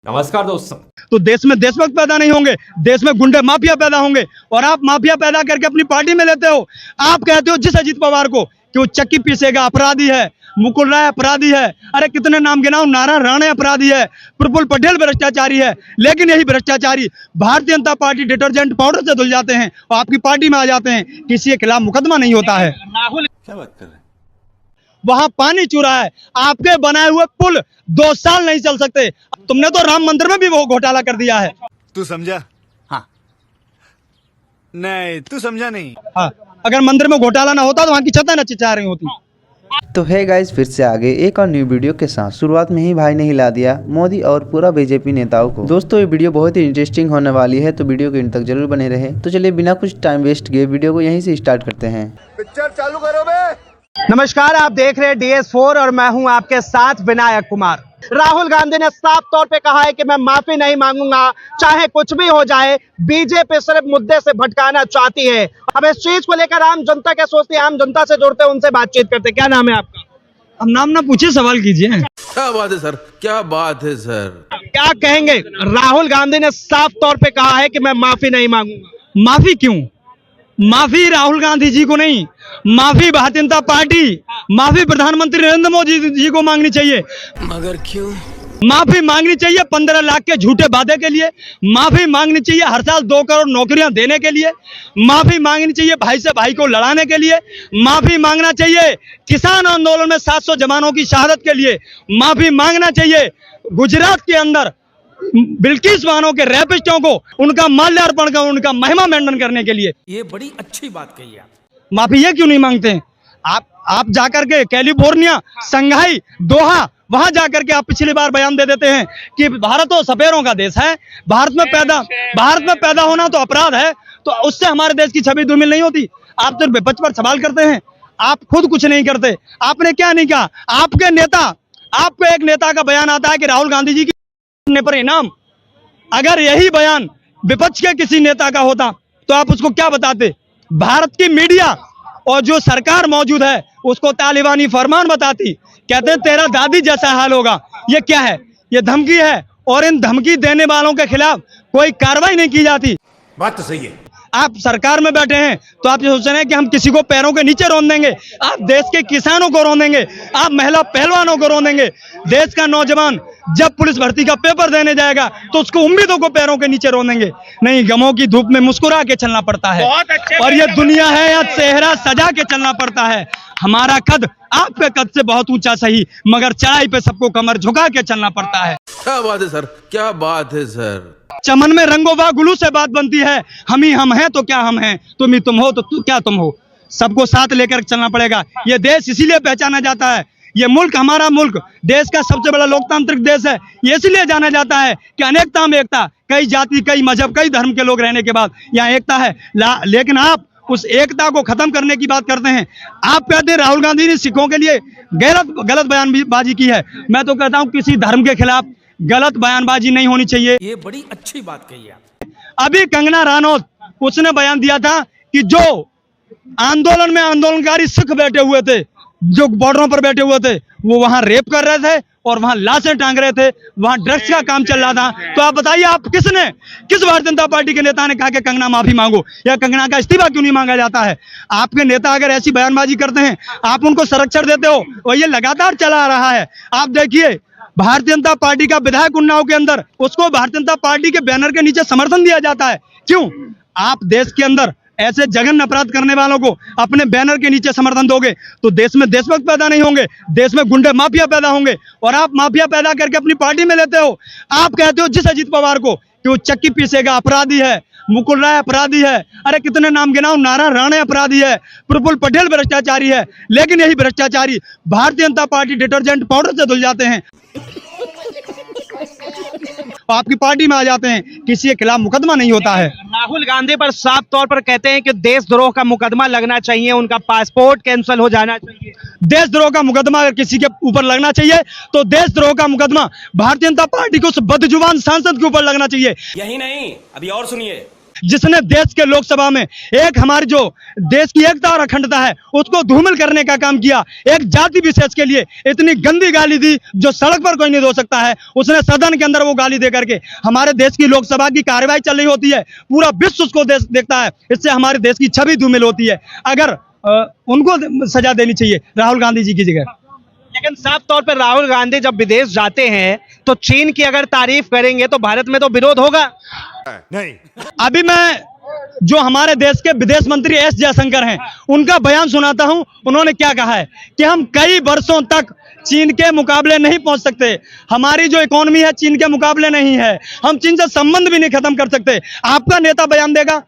नमस्कार दोस्तों। तो देश में देशभक्त पैदा नहीं होंगे, देश में गुंडे माफिया पैदा होंगे और आप माफिया पैदा करके अपनी पार्टी में लेते हो। आप कहते हो जिस अजीत पवार को कि वो चक्की पीसेगा अपराधी है, मुकुल राय अपराधी है, अरे कितने नाम गिनाऊं, नारायण राणे अपराधी है, प्रफुल्ल पटेल भ्रष्टाचारी है। लेकिन यही भ्रष्टाचारी Bharatiya Janata party detergent powder से धुल जाते हैं और आपकी पार्टी में आ जाते हैं, किसी के खिलाफ मुकदमा नहीं होता है। राहुल क्या बात कर रहे हैं? वहां पानी चूरा है, आपके बनाए हुए पुल 2 साल नहीं चल सकते। तुमने तो राम मंदिर में भी वो घोटाला कर दिया है। तू समझा? हाँ। नहीं, तू समझा नहीं। हाँ, अगर मंदिर में घोटाला ना होता तो वहां की छतें न चिचा रही होती। तो है गाइस, फिर से आगे एक और न्यू वीडियो के साथ। शुरुआत में ही भाई ने हिला दिया मोदी और पूरा बीजेपी नेताओं को। दोस्तों ये वीडियो बहुत ही इंटरेस्टिंग होने वाली है, तो वीडियो के अंत तक जरूर बने रहे। तो चलिए बिना कुछ टाइम वेस्ट किए वीडियो को यहीं से स्टार्ट करते हैं। पिक्चर चालू करो बे। नमस्कार, आप देख रहे हैं DS4 और मैं हूं आपके साथ विनायक कुमार। राहुल गांधी ने साफ तौर पे कहा है कि मैं माफी नहीं मांगूंगा, चाहे कुछ भी हो जाए। बीजेपी सिर्फ मुद्दे से भटकाना चाहती है। अब इस चीज को लेकर आम जनता क्या सोचती है, आम जनता से जुड़ते हैं, उनसे बातचीत करते हैं। क्या नाम है आपका? अब नाम ना पूछिए, सवाल कीजिए। क्या बात है सर, क्या बात है सर। क्या कहेंगे? राहुल गांधी ने साफ तौर पे कहा है कि मैं माफी नहीं मांगूंगा। माफी क्यों? माफी राहुल गांधी जी को नहीं, माफी भारतीय जनता पार्टी, माफी प्रधानमंत्री नरेंद्र मोदी जी को मांगनी चाहिए। मगर क्यों? माफी मांगनी चाहिए 15 लाख के झूठे वादे के लिए, माफी मांगनी चाहिए हर साल 2 करोड़ नौकरियां देने के लिए, माफी मांगनी चाहिए भाई से भाई को लड़ाने के लिए, माफी मांगना चाहिए किसान आंदोलन में 700 जवानों की शहादत के लिए, माफी मांगना चाहिए गुजरात के अंदर बिल्किस बानो के रैपिस्टों को उनका माल्यार्पण कर, उनका महिमा मंडन करने के लिए। ये बड़ी अच्छी बात कही आप। माफी ये क्यों नहीं मांगते हैं? आप जाकर के कैलिफोर्निया, संघाई, दोहा, वहां जाकर के आप पिछली बार बयान दे देते हैं कि भारत तो सपेरों का देश है, भारत में पैदा होना तो अपराध है, तो उससे हमारे देश की छवि धूमिल नहीं होती। आप तो विपक्ष पर सवाल करते हैं, आप खुद कुछ नहीं करते। आपने क्या नहीं कहा? आपके एक नेता का बयान आता है कि राहुल गांधी जी की पर इनाम। अगर यही बयान विपक्ष के किसी नेता का होता तो आप उसको क्या बताते? भारत की मीडिया और जो सरकार मौजूद है उसको तालिबानी फरमान बताती, कहते हैं तेरा दादी जैसा हाल होगा। ये क्या है? ये धमकी है और इन धमकी देने वालों के खिलाफ कोई कार्रवाई नहीं की जाती। बात तो सही है। आप सरकार में बैठे हैं तो आप ये सोच रहे हैं कि हम किसी को पैरों के नीचे रौंद देंगे। आप देश के किसानों को रौंद देंगे, आप महिला पहलवानों को रौंद देंगे। देश का नौजवान जब पुलिस भर्ती का पेपर देने जाएगा तो उसको उम्मीदों को पैरों के नीचे रौंदेंगे। नहीं, गमों की धूप में मुस्कुरा के चलना पड़ता है और ये दुनिया है या चेहरा सजा के चलना पड़ता है। हमारा कद आपके कद से बहुत ऊंचा सही, मगर चढ़ाई पे सबको कमर झुका के चलना पड़ता है। क्या बात है सर, क्या बात है सर। चमन में रंगो वा गुलू से बात बनती है। हम ही हम हैं तो क्या हम हैं, तुम ही तुम हो तो तू क्या तुम हो। सबको साथ लेकर चलना पड़ेगा। ये देश इसीलिए पहचाना जाता है, ये मुल्क हमारा मुल्क देश का सबसे बड़ा लोकतांत्रिक देश है। ये इसलिए जाना जाता है कि अनेकता में एकता, कई जाति, कई मजहब, कई धर्म के लोग रहने के बाद यहाँ एकता है। लेकिन आप उस एकता को खत्म करने की बात करते हैं। आप कहते हैं राहुल गांधी ने सिखों के लिए गलत बयानबाजी की है। मैं तो कहता हूं किसी धर्म के खिलाफ गलत बयानबाजी नहीं होनी चाहिए। ये बड़ी अच्छी बात कही आप। अभी कंगना रनौत उसने बयान दिया था कि जो आंदोलन में आंदोलनकारी सिख बैठे हुए थे, जो बॉर्डरों पर बैठे हुए थे, वो वहां रेप कर रहे थे और वहां लाशें टांग रहे थे, वहां ड्रग्स का काम चल रहा था। तो आप बताइए, आप किस भारतीय जनता पार्टी के नेता ने कहा कि कंगना माफी मांगो या कंगना का इस्तीफा क्यों नहीं मांगा जाता है? आपके नेता अगर ऐसी बयानबाजी करते हैं, आप उनको संरक्षण देते हो और ये लगातार चला आ रहा है। आप देखिए, भारतीय जनता पार्टी का विधायक उन्नाव के अंदर, उसको भारतीय जनता पार्टी के बैनर के नीचे समर्थन दिया जाता है। क्यों? आप देश के अंदर ऐसे जघन्य अपराध करने वालों को अपने बैनर के नीचे समर्थन दोगे तो देश में देशभक्त पैदा नहीं होंगे, देश में गुंडे माफिया पैदा होंगे और आप माफिया पैदा करके अपनी पार्टी में लेते हो। आप कहते हो जिस अजीत पवार को कि वो चक्की पीसेगा अपराधी है, मुकुल राय अपराधी है, अरे कितने नाम गिनाऊं, नारायण राणे अपराधी है, प्रफुल्ल पटेल भ्रष्टाचारी है। लेकिन यही भ्रष्टाचारी Bharatiya Janata party detergent powder से धुल जाते हैं, आपकी पार्टी में आ जाते हैं, किसी के खिलाफ मुकदमा नहीं होता है। राहुल गांधी पर साफ तौर पर कहते हैं कि देशद्रोह का मुकदमा लगना चाहिए, उनका पासपोर्ट कैंसिल हो जाना चाहिए। देशद्रोह का मुकदमा अगर किसी के ऊपर लगना चाहिए तो देशद्रोह का मुकदमा भारतीय जनता पार्टी को उस बदजुबान सांसद के ऊपर लगना चाहिए। यही नहीं, अभी और सुनिए। जिसने देश के लोकसभा में एक हमारी जो देश की एकता और अखंडता है उसको धूमिल करने का काम किया, एक जाति विशेष के लिए इतनी गंदी गाली दी जो सड़क पर कोई नहीं दे सकता है, उसने सदन के अंदर वो गाली दे करके हमारे देश की लोकसभा की कार्यवाही चल रही होती है, पूरा विश्व उसको देखता है, इससे हमारे देश की छवि धूमिल होती है। अगर उनको सजा देनी चाहिए राहुल गांधी जी की जगह। लेकिन साफ तौर पर राहुल गांधी जब विदेश जाते हैं तो चीन की अगर तारीफ करेंगे तो भारत में तो विरोध होगा। नहीं। अभी मैं जो हमारे देश के विदेश मंत्री एस जयशंकर हैं उनका बयान सुनाता हूं। उन्होंने क्या कहा है कि हम कई वर्षों तक चीन के मुकाबले नहीं पहुंच सकते, हमारी जो इकोनॉमी है चीन के मुकाबले नहीं है, हम चीन से संबंध भी नहीं खत्म कर सकते। आपका नेता बयान देगा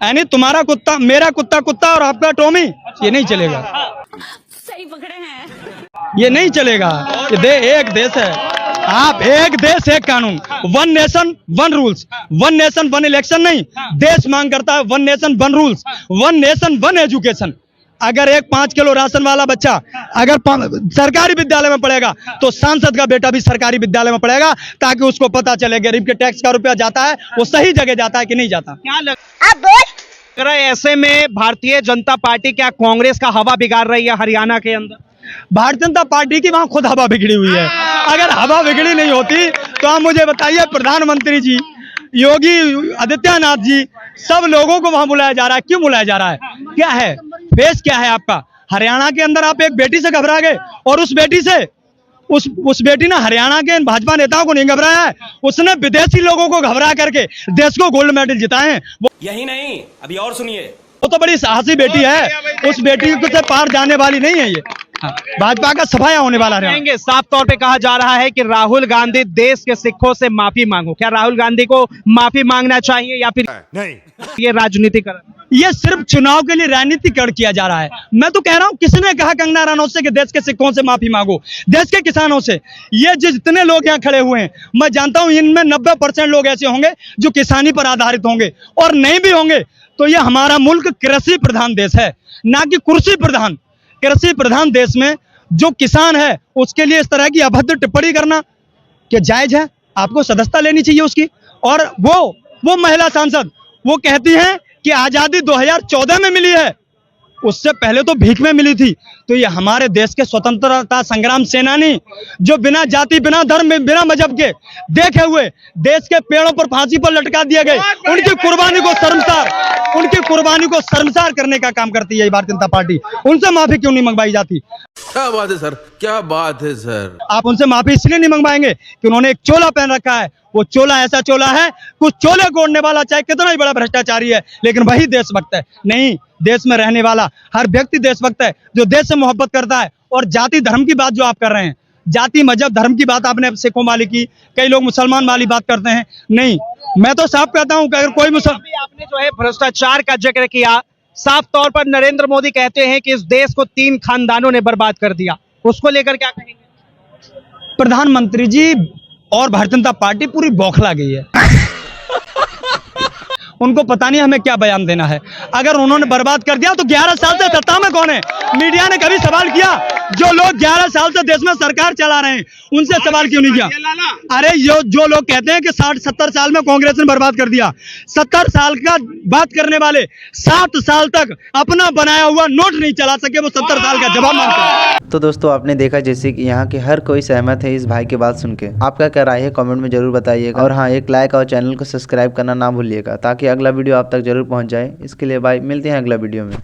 यानी तुम्हारा कुत्ता मेरा कुत्ता कुत्ता और आपका टॉमी, ये नहीं चलेगा, सही पकड़े हैं। ये नहीं चलेगा। एक देश है, आप एक देश एक कानून, one nation one rules, one nation one election नहीं, देश मांग करता है one nation one rules, one nation one education. अगर एक 5 किलो राशन वाला बच्चा अगर सरकारी विद्यालय में पढ़ेगा तो सांसद का बेटा भी सरकारी विद्यालय में पढ़ेगा, ताकि उसको पता चले गरीब के टैक्स का रुपया जाता है वो सही जगह जाता है कि नहीं जाता। क्या लग रहा है ऐसे में भारतीय जनता पार्टी क्या कांग्रेस का हवा बिगाड़ रही है हरियाणा के अंदर? भारतीय जनता पार्टी की वहां खुद हवा बिगड़ी हुई है। अगर हवा बिगड़ी नहीं होती तो आप मुझे बताइए, प्रधानमंत्री जी योगी आदित्यनाथ जी सब लोगों को वहां बुलाया जा रहा है, क्यों बुलाया जा रहा है? क्या है फेस, क्या है आपका? हरियाणा के अंदर आप एक बेटी से घबरा गए और उस बेटी से उस बेटी ने हरियाणा के भाजपा नेताओं को नहीं घबराया है, उसने विदेशी लोगों को घबरा करके देश को गोल्ड मेडल जिताए हैं। यही नहीं, अभी और सुनिए। वो तो बड़ी साहसी बेटी है, उस बेटी से पार जाने वाली नहीं है ये। भाजपा का सफाया होने वाला है। साफ तौर पे कहा जा रहा है कि राहुल गांधी देश के सिखों से माफी मांगो। क्या राहुल गांधी को माफी मांगना चाहिए या फिर नहीं, ये राजनीतिकरण? ये सिर्फ चुनाव के लिए राजनीतिकरण किया जा रहा है। मैं तो कह रहा हूं, किसने कहा कंगना रनौत से कि देश के सिखों से माफी मांगो? देश के किसानों से। ये जितने लोग यहाँ खड़े हुए हैं मैं जानता हूं इनमें 90% लोग ऐसे होंगे जो किसानी पर आधारित होंगे, और नहीं भी होंगे तो ये हमारा मुल्क कृषि प्रधान देश है, ना कि कुर्सी प्रधान। कृषि प्रधान देश में जो किसान है उसके लिए इस तरह की अभद्र टिप्पणी करना क्या जायज है? आपको सदस्यता लेनी चाहिए उसकी। और वो महिला सांसद वो कहती हैं कि आजादी 2014 में मिली है, उससे पहले तो भीख में मिली थी। तो ये हमारे देश के स्वतंत्रता संग्राम सेनानी जो बिना जाति बिना धर्म बिना मजहब के देखे हुए देश के पेड़ों पर फांसी पर लटका दिए गए, उनकी कुर्बानी को शर्मसार करने का काम करती है भारतीय जनता पार्टी। उनसे माफी क्यों नहीं मंगवाई जाती? क्या बात है सर, क्या बात है सर। आप उनसे माफी इसलिए नहीं मंगवाएंगे कि उन्होंने एक चोला पहन रखा है। वो चोला ऐसा चोला है, कुछ चोले कोड़ने वाला चाहे कितना ही बड़ा भ्रष्टाचारी है लेकिन वही देशभक्त है। नहीं, देश में रहने वाला हर व्यक्ति देशभक्त है जो देश से मोहब्बत करता है। और जाति धर्म की बात जो आप कर रहे हैं, जाति मजहब धर्म की बात आपने सिखों वाली की, कई लोग मुसलमान वाली बात करते हैं। नहीं, मैं तो साफ कहता हूं कि अगर कोई आपने जो है भ्रष्टाचार का जिक्र किया, साफ तौर पर नरेंद्र मोदी कहते हैं कि इस देश को 3 खानदानों ने बर्बाद कर दिया, उसको लेकर क्या कहेंगे? प्रधानमंत्री जी और भारतीय जनता पार्टी पूरी बौखला गई है। उनको पता नहीं हमें क्या बयान देना है। अगर उन्होंने बर्बाद कर दिया तो 11 साल से सत्ता में कौन है? मीडिया ने कभी सवाल किया? जो लोग 11 साल से देश में सरकार चला रहे हैं उनसे सवाल क्यों नहीं किया? अरे जो लोग कहते हैं कि 60-70 साल में कांग्रेस ने बर्बाद कर दिया, 70 साल का बात करने वाले 7 साल तक अपना बनाया हुआ नोट नहीं चला सके, वो 70 साल का जवाब मांगते हैं। तो दोस्तों आपने देखा जैसे कि यहाँ के हर कोई सहमत है इस भाई की बात सुन के। आपका क्या राय है कमेंट में जरूर बताइएगा। और हाँ, एक लाइक और चैनल को सब्सक्राइब करना ना भूलिएगा ताकि अगला वीडियो आप तक जरूर पहुँच जाए। इसके लिए बाय, मिलते हैं अगला वीडियो में।